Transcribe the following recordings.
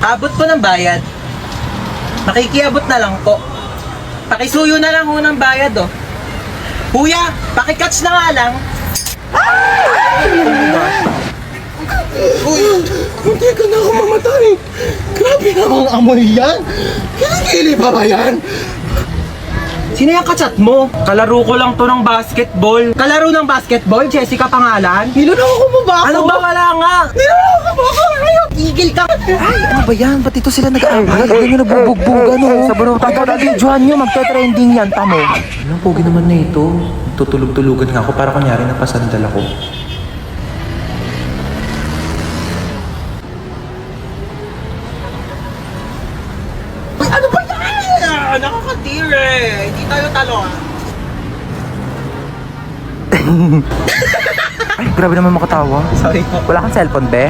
Abot po ng bayad. Makikiabot na lang po. Pakisuyo na lang ho ng bayad, oh. Kuya, pakikatch na nga lang. Uy, munti ka na ako mamatay. Grabe namang amoy yan. Kilikili pa ba yan? Sino yung kachat mo? Kalaro ko lang to ng basketball. Kalaro ng basketball? Jessica pangalan? Niloloko mo ba ako? Ano ba wala nga? Niloloko mo ako? Ayaw. Tigil ka! Ay, ano ba yan? Ba't ito sila nag-aaway? Ganyan nyo nagbubugbugan, oh. Sa baro, pagka-videohan nyo, magte-trending yan, tamo. Anong pogi naman na ito? Tutulog-tulugan nga ako para kunyari napasandal ako. Uy, ano ba yan? Nakakatire. Hindi tayo talo, ah. Ay, grabe naman makatawa. Sorry po. Wala kang cellphone, be?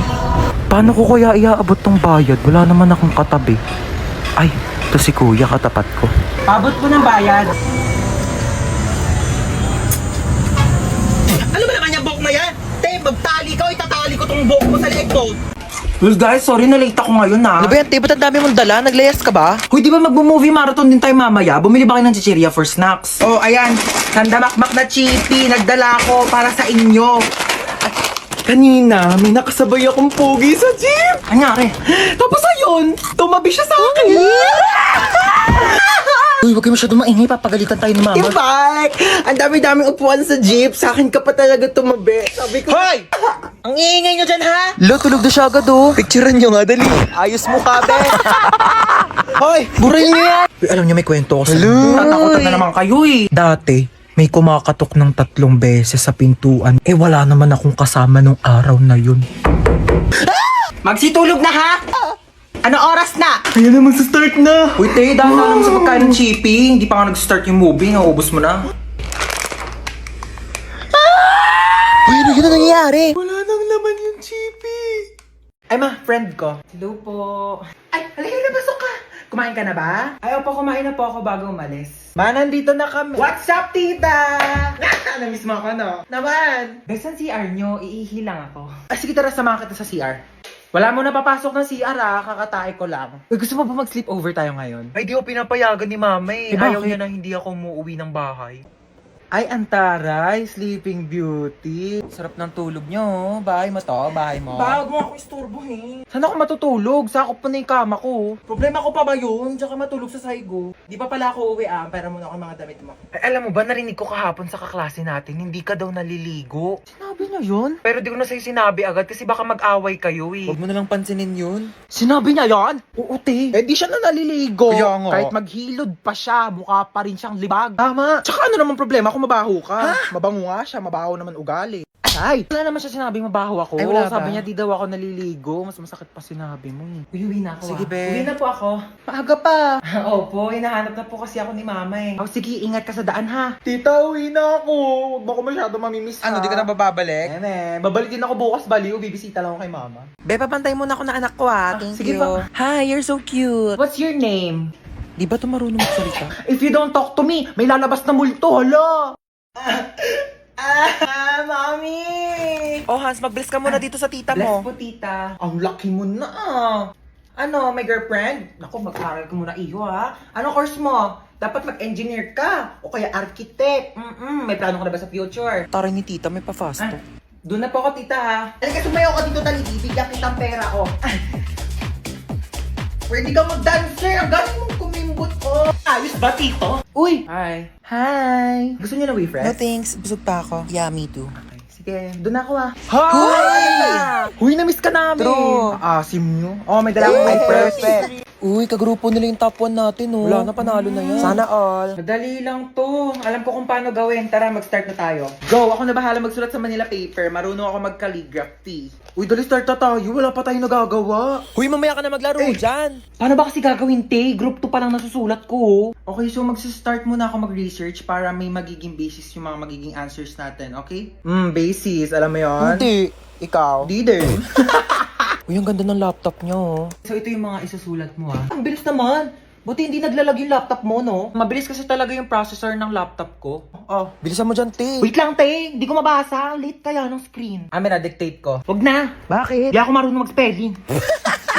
Paano ko kaya iaabot tong bayad? Wala naman akong katabi. Ay, ito si kuya, katapat ko. Pabot po ng bayad. Ano ba naman yung buhok na yan? Te, magtali ka o itatali ko tong buhok mo sa leeg ko. Well guys, sorry na late ako ngayon na. Ano ba yan, te? Ba't ang dami mong dala? Naglayas ka ba? Hoy, di ba magbo-movie marathon din tayo mamaya? Bumili ba kayo ng chichirya for snacks? Oh, ayan. Nandamakmak na chippy. Nagdala ko para sa inyo. Kanina, may nakasabay akong pogi sa jeep. Anyari? Tapos ayun, tumabi siya sa akin. Uy, huwag kayo masyadong maingay, papagalitan tayo ni mama. Bike! Ang dami-daming upuan sa jeep. Sa akin ka pa talaga tumabi. Sabi ko, Hoy! Ang iingay nyo dyan, ha? Lo, tulog na siya agad, oh. picturean nyo nga, dali. Ayos mo ka, be. Hoy! Buray niyo yan! Uy, alam niyo may kwento ko sa inyo. Tatakotan na naman kayo eh. Dati, may kumakatok ng 3 beses sa pintuan. Eh wala naman akong kasama nung araw na yun. Magsitulog na, ha? Ano oras na? Ayan naman sa start na. Uy, te, dahil na naman sa pagkain ng chippy. Hindi pa nga nag-start yung movie, naubos mo na. Uy, ano yun ang nangyayari? Wala nang laman yung chippy. Ay, ma, friend ko. Hello po. Ay, halika na, pasok ka. Kumain ka na ba? Ay, opo, kumain na po ako bago umalis. Ma, nandito na kami. What's up, tita? Namiss mo ako, no? Naman. Besan CR nyo, iihi lang ako. Ay, sige, tara, samahan kita sa CR. Wala mo na papasok ng CR, kakatae ko lang. Uy, gusto mo ba mag-sleep over tayo ngayon? Ay, di ko pinapayagan ni mama eh. Eh, bakit? Ayaw niya na hindi ako umuwi ng bahay. Ay, antaray, Sleeping Beauty. Sarap ng tulog nyo, oh. Bahay mo to, bahay mo. Bago mo ako istorbohin. Saan ako matutulog? Sakop pa na yung kama ko. Problema ko pa ba yun? Tsaka matulog sa saigo. Di pa pala ako uwi, Pera muna ako yung mga damit mo. Ay, alam mo ba, narinig ko kahapon sa kaklase natin, hindi ka daw naliligo. Sinabi niya yun? Pero di ko na sa'yo sinabi agad kasi baka mag-away kayo eh. Huwag mo na lang pansinin yun. Sinabi niya yan? Oo, te. Eh di siya na naliligo. Kaya nga. Kahit maghilod pa siya, mukha pa rin siyang libag. Tama. Tsaka ano naman problema kung mabaho ka? Mabango nga siya, mabaho naman ugali. Ay, Wala naman siya sinabing mabaho ako. Ay, wala ba? Sabi niya di daw ako naliligo. Mas masakit pa sinabi mo eh. uwi na ako. Sige, be. Uwi na po ako. Maaga pa. Opo, hinahanap na po kasi ako ni mama eh. Oh, sige, ingat ka sa daan ha. Tita, uwi na ako. Huwag mo ako masyado mamimiss Ano, di ka na bababalik? Babalik din ako bukas baliw. Bibisita lang ako kay mama. Be, papantay muna ako ng anak ko ha. Thank sige you. pa. Hi, you're so cute. What's your name? Di ba ito marunong magsalita? If you don't talk to me, may lalabas na multo, hala! Mami! Oh, Hans, mag-bless ka muna dito sa tita Bless mo. po, tita. Ang lucky mo na, ah. Ano, may girlfriend? Naku, mag-aral ka muna iyo, ha? Ano course mo? Dapat mag-engineer ka. O kaya architect. May plano ka na ba sa future? Taray ni tita, may pa-fast Ah, doon na po ako, tita, ha? Halika, sumayaw ka dito, dali. Bibigyan kitang pera, oh. Pwede kang mag-dancer. Ang galing mong kumimbot, oh. Ayos ba, tito? Uy! Hi. Hi! Gusto niyo na No WeFresh? thanks, busog pa ako. Yeah, me too. Sige, doon na ako, ha? Hi! Huy, na-miss ka namin! True. Asim nyo. Oh, may dala akong WeFresh. Uy, kagrupo nila yung top 1 natin, oh. Wala na, panalo na yan. Sana all. Madali lang to. Alam ko kung paano gawin. Tara, mag-start na tayo. Go! Ako na bahala magsulat sa Manila paper. Marunong ako mag-calligraphy. Uy, dali start na tayo. Wala pa tayong nagagawa. Huy, mamaya ka na maglaro dyan. Paano ba kasi gagawin, te? Group 2 pa lang nasusulat ko. Okay, so mag-start muna ako mag-research para may magiging basis yung mga magiging answers natin, okay? Basis. Alam mo yon? Hindi. Ikaw. Di din. Uy, ang ganda ng laptop niyo, oh. So, ito yung mga isusulat mo, ha? Ang bilis naman. Buti hindi naglalag yung laptop mo, no? Mabilis kasi talaga yung processor ng laptop ko. Oh. Bilisan mo dyan, te. Wait lang, te. Hindi ko mabasa. Late kaya ng screen. May na-dictate ko. Wag na. Bakit? Hindi ako marunong mag-spelling.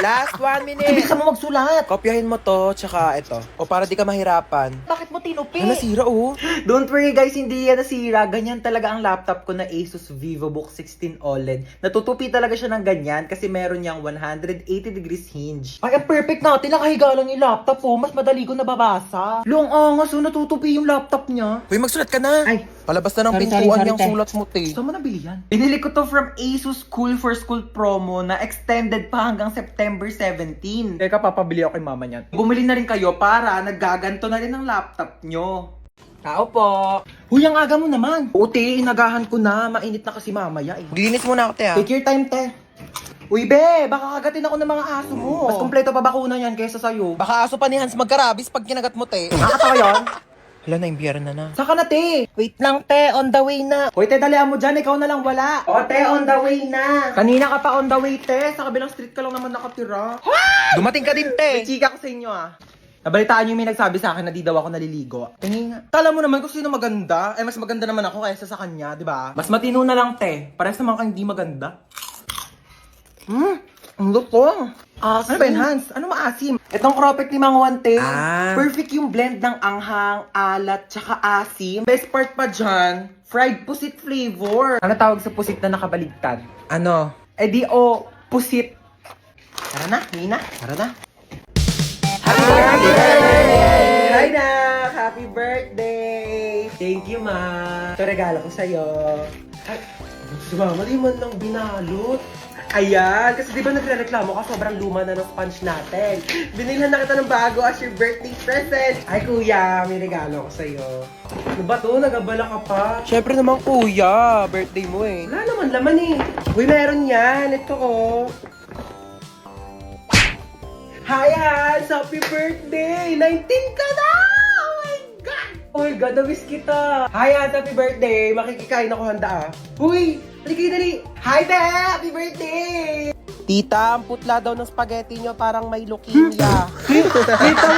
Last 1 minute. Bilisan mo magsulat. Kopyahin mo to, tsaka ito. O para di ka mahirapan. Bakit mo tinupi? Nasira oh. Don't worry guys, hindi yan nasira. Ganyan talaga ang laptop ko na Asus VivoBook 16 OLED. Natutupi talaga siya ng ganyan kasi meron niyang 180 degrees hinge. Ay, ang perfect natin. Nakahiga lang yung laptop oh. Mas madali ko nababasa. Long angas, natutupi yung laptop niya. Uy, magsulat ka na. Ay, palabas na ng sorry, pintuan sorry, yung te. sulat mo, te. Saan mo nabili yan? Binili ko to from Asus Cool for School promo na extended pa hanggang September 17. Teka, papabili ako kay mama niyan. Bumili na rin kayo para naggaganto na rin ang laptop nyo. tao po. Huy, ang aga mo naman. Oo, te, inagahan ko na. Mainit na kasi mamaya eh. Linis muna ako, te, ah. Take your time, te. Uy, be, baka kagatin ako ng mga aso mo. Mas kompleto pa bakuna yan kaysa sa'yo. Baka aso pa ni Hans magkarabis pag kinagat mo, te. Nakakatawa yun? Hala, na-imbiyara na. Saka na, te. Wait lang, te. On the way na. Hoy, te, dalihan mo dyan. Ikaw na lang wala. O, te, on the way na. Kanina ka pa on the way, te. Sa kabilang street ka lang naman nakatira. Dumating ka din, May te. chika ko sa inyo, ah. Nabalitaan niyo may nagsabi sa akin na di daw ako naliligo. Tingin nga. Kala mo naman kung sino maganda. Mas maganda naman ako kaysa sa kanya, di ba? Mas matino na lang, te. Parehas naman kang hindi maganda. Ang luto. Ano ba yun, Hans? Ano maasim? Itong cropek ni Mang Juan, te. Perfect yung blend ng anghang, alat, tsaka asim. Best part pa dyan, fried pusit flavor. Ano tawag sa pusit na nakabaligtad? Ano? Eh di pusit. Tara na, Nina. Tara na. Happy birthday! Hi, Nak! Happy birthday! Thank you, Ma. Ito regalo ko sa'yo. Ay, si Mama, di man lang binalot. Ayan, kasi di ba nagre-reklamo ka, sobrang luma na ng sponge natin. Binilhan na kita ng bago as your birthday present. Ay, Kuya, may regalo ko sa'yo. Ano ba to? Nagabala ka pa? Siyempre naman, Kuya. Birthday mo eh. Wala naman laman eh. Uy, meron yan. Ito ko. Hi, Hans! Happy birthday! 19 ka na! Oh my God! Oh my God, na-miss kita! Hi, Hans! Happy birthday! Makikikain ako handa ah. Uy! Halika dali! Hi, Te! Happy birthday! Tita, ang putla daw ng spaghetti nyo parang may leukemia. Tita,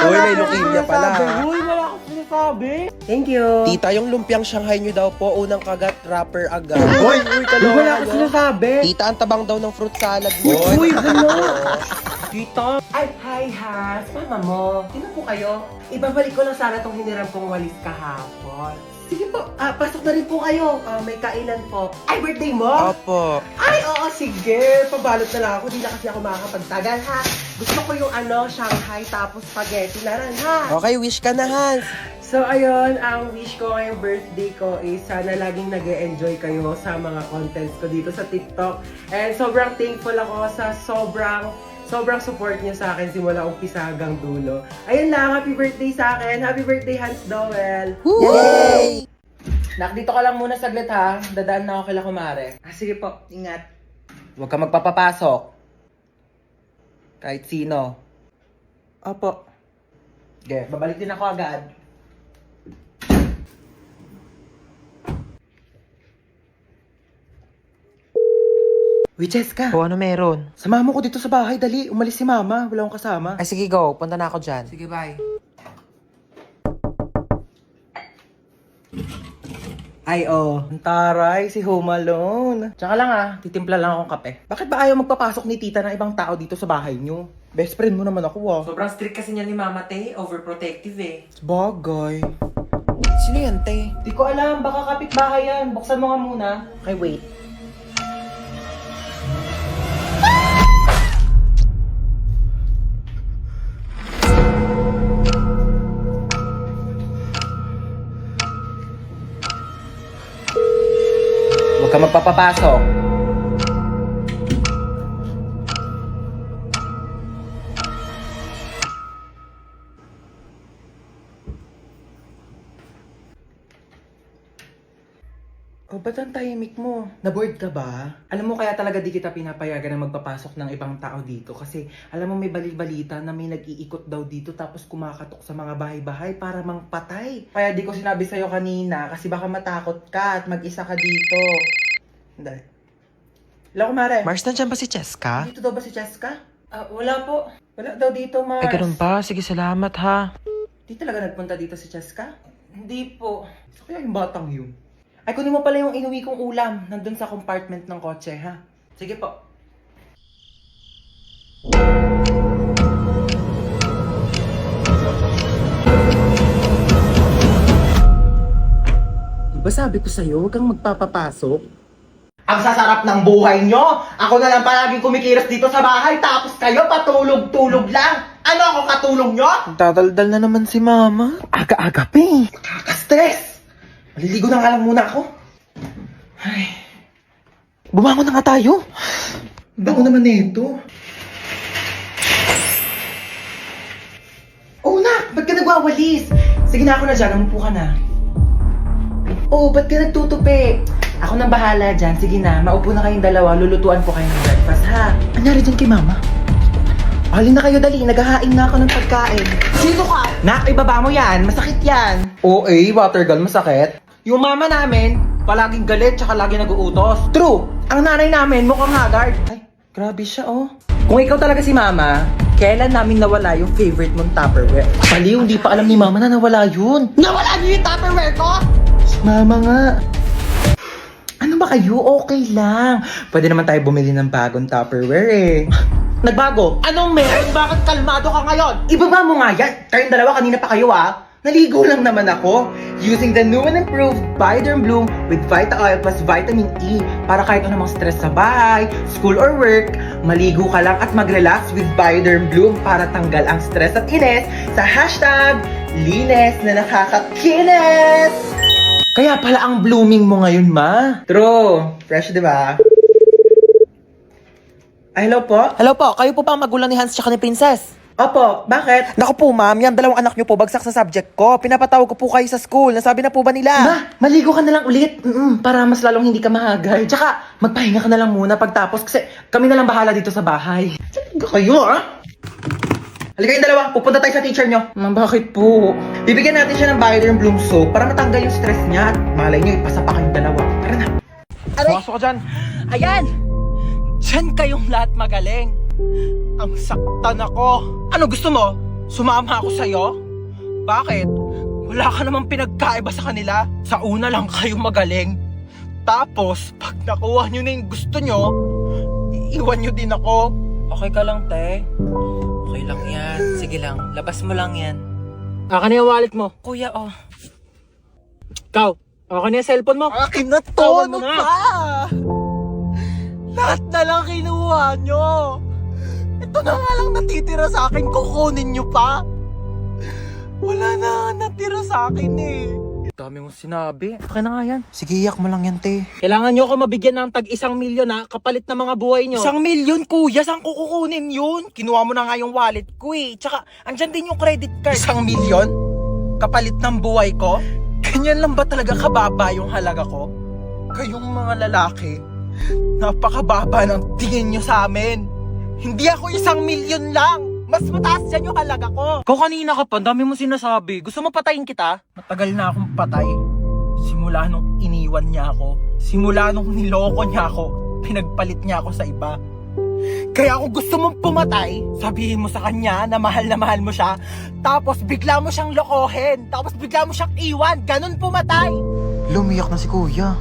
Uy, may leukemia pala. Uy, wala akong sinasabi. Thank you. Tita, yung lumpiang Shanghai nyo daw po, unang kagat, wrapper agad. Uy, talaga. Wala akong sinasabi. Tita, ang tabang daw ng fruit salad mo. Uy, Tita! Ay, hi, Has! Mama mo, sino po kayo? Ibabalik ko lang sana tong hiniram kong walis kahapon. Sige po, pasok na rin po kayo. May kainan po. Ay, birthday mo? Opo. Ay, oo, sige. Pabalot na lang ako. Di na kasi ako makakapagtagal, ha? Gusto ko yung Shanghai tapos spaghetti na rin, ha? Okay, wish ka na, Hans. So, ayun, ang wish ko ngayong birthday ko is sana laging nag-e-enjoy kayo sa mga contents ko dito sa TikTok. And sobrang thankful ako sa sobrang support niyo sa akin simula umpisa hanggang dulo. Ayun lang, happy birthday sa akin. Happy birthday, Hans Dowell. Yay! Nak, dito ka lang muna saglit ha. Dadaan na ako kila kumare. Sige po, ingat. Huwag ka magpapapasok. Kahit sino. Opo. Okay, babalik din ako agad. Uy, Jessica. O, ano meron? Samahan mo ko dito sa bahay, dali. Umalis si Mama, wala akong kasama. Ay, sige, go. Punta na ako dyan. Sige, bye. Ay, ang taray, si Home Alone. Tsaka lang titimpla lang akong kape. Bakit ba ayaw magpapasok ni tita ng ibang tao dito sa bahay niyo? Best friend mo naman ako Sobrang strict kasi niya ni Mama, te. Overprotective, eh. Bagay. Sino yan, te? Di ko alam, baka kapitbahay yan. Buksan mo nga muna. Okay, wait. Huwag ka magpapapasok. O, ba't ang tahimik mo? Naboard ka ba? Alam mo kaya talaga di kita pinapayagan na magpapasok ng ibang tao dito kasi alam mo may bali-balita na may nag-iikot daw dito tapos kumakatok sa mga bahay-bahay para mangpatay. Kaya di ko sinabi sa'yo kanina kasi baka matakot ka at mag-isa ka dito. Hindi. Hello, kumare. Mars, nandiyan ba si Cheska? Dito daw ba si Cheska? Wala po. Wala daw dito, Mars. Ay, ganun ba? Sige, salamat, ha. Di talaga nagpunta dito si Cheska? Hindi po. So, kaya yung batang yun? Ay, kunin mo pala yung inuwi kong ulam. Nandun sa compartment ng kotse, ha? Sige po. Diba sabi ko sa'yo, huwag kang magpapapasok? Ang sasarap ng buhay nyo! Ako na lang palaging kumikilos dito sa bahay, tapos kayo patulog-tulog lang! Ano ako katulong nyo? Dadaldal na naman si mama. Aga-aga pa eh. Kaka-stress! Maliligo na nga lang muna ako. Ay, Bumangon na nga tayo. bango naman nito. Oh, nak! Ba't ka nagwawalis? Sige na, ako na dyan. Umupo ka na. Oh, ba't ka nagtutupi? Ako nang bahala dyan. Sige na, maupo na kayong dalawa. Lulutuan ko kayo ng breakfast, ha? Anyari dyan kay mama? Alin na kayo, dali. Naghahain na ako ng pagkain. Sino ka? Nak, ibaba mo yan. Masakit yan. Oo water gun, masakit. Yung mama namin, palaging galit tsaka lagi nag-uutos. True! Ang nanay namin mukhang haggard. Ay, grabe siya, oh. Kung ikaw talaga si mama, kailan namin nawala yung favorite mong Tupperware? Baliw, hindi pa alam ni mama na nawala yun. Nawala niyo yung Tupperware ko? Si mama nga. Ano ba kayo? Okay lang. Pwede naman tayo bumili ng bagong Tupperware eh. Nagbago? Anong meron? Bakit kalmado ka ngayon? Ibaba mo nga yan. Kayong dalawa, kanina pa kayo ah. Naligo lang naman ako. Using the new and improved Bioderm Bloom with Vita Oil plus Vitamin E para kahit anumang stress sa bahay, school or work, maligo ka lang at mag-relax with Bioderm Bloom para tanggal ang stress at ines sa hashtag linis na nakakakinis. Kaya pala ang blooming mo ngayon, ma. True. Fresh, di ba? Ay, hello po? Hello po, kayo po ba ang magulang ni Hans tsaka ni Princess? Opo, bakit? Naku po ma'am, yan dalawang anak nyo po bagsak sa subject ko. Pinapatawag ko po kayo sa school. Nasabi na po ba nila? Ma, maligo ka na lang ulit. Para mas lalong hindi ka mahagay. Tsaka, magpahinga ka na lang muna pagtapos kasi kami na lang bahala dito sa bahay. Talaga kayo, ah? Halika kayong dalawa, pupunta tayo sa teacher nyo. Ma'am, bakit po? Bibigyan natin siya ng Bioderm Bloom soap para matanggal yung stress niya at malay nyo, ipasa pa kayong dalawa. Tara na. Pumasok ka dyan. Ayan! Diyan kayong lahat magaling. Ang saktan ako. Ano gusto mo? Sumama ako sa'yo? Bakit? Wala ka namang pinagkaiba sa kanila. Sa una lang kayo magaling. Tapos, pag nakuha nyo na yung gusto nyo, iiwan nyo din ako. Okay ka lang, te? Okay lang yan. Sige lang, labas mo lang yan. Akin na yung wallet mo. Kuya, oh. Ikaw, akin na yung cellphone mo. Akin na to! Tawan mo Ano na. pa? Lahat na lang kinuha nyo. Ito na nga lang natitira sa akin, kukunin nyo pa. Wala na natira sa akin eh. Dami mong sinabi. Okay na nga yan. Sige, iyak mo lang yan, te. Kailangan nyo ako mabigyan ng tag 1 milyon ha, kapalit ng mga buhay nyo. 1 milyon, kuya. Saan ko kukunin yun? Kinuha mo na nga yung wallet ko eh. Tsaka, andyan din yung credit card. 1 milyon? Kapalit ng buhay ko? Ganyan lang ba talaga kababa yung halaga ko? Kayong mga lalaki, napakababa ng tingin nyo sa amin. Hindi ako 1 milyon lang. Mas mataas dyan yung halaga ko. Ikaw kanina ka pa, dami mo sinasabi. Gusto mo patayin kita? Matagal na akong patay. Simula nung iniwan niya ako. Simula nung niloko niya ako. Pinagpalit niya ako sa iba. Kaya kung gusto mong pumatay, sabihin mo sa kanya na mahal mo siya. Tapos bigla mo siyang lokohin. Tapos bigla mo siyang iwan. Ganon pumatay. Lumiyak na si kuya.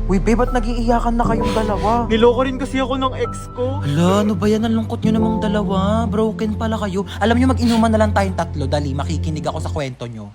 Uy, babe, ba't nag-iiyakan na kayong dalawa? Niloko rin kasi ako ng ex ko. Hala, ano ba yan? Ang lungkot nyo namang dalawa. Broken pala kayo. Alam nyo, mag-inuman na lang tayong tatlo. Dali, makikinig ako sa kwento nyo.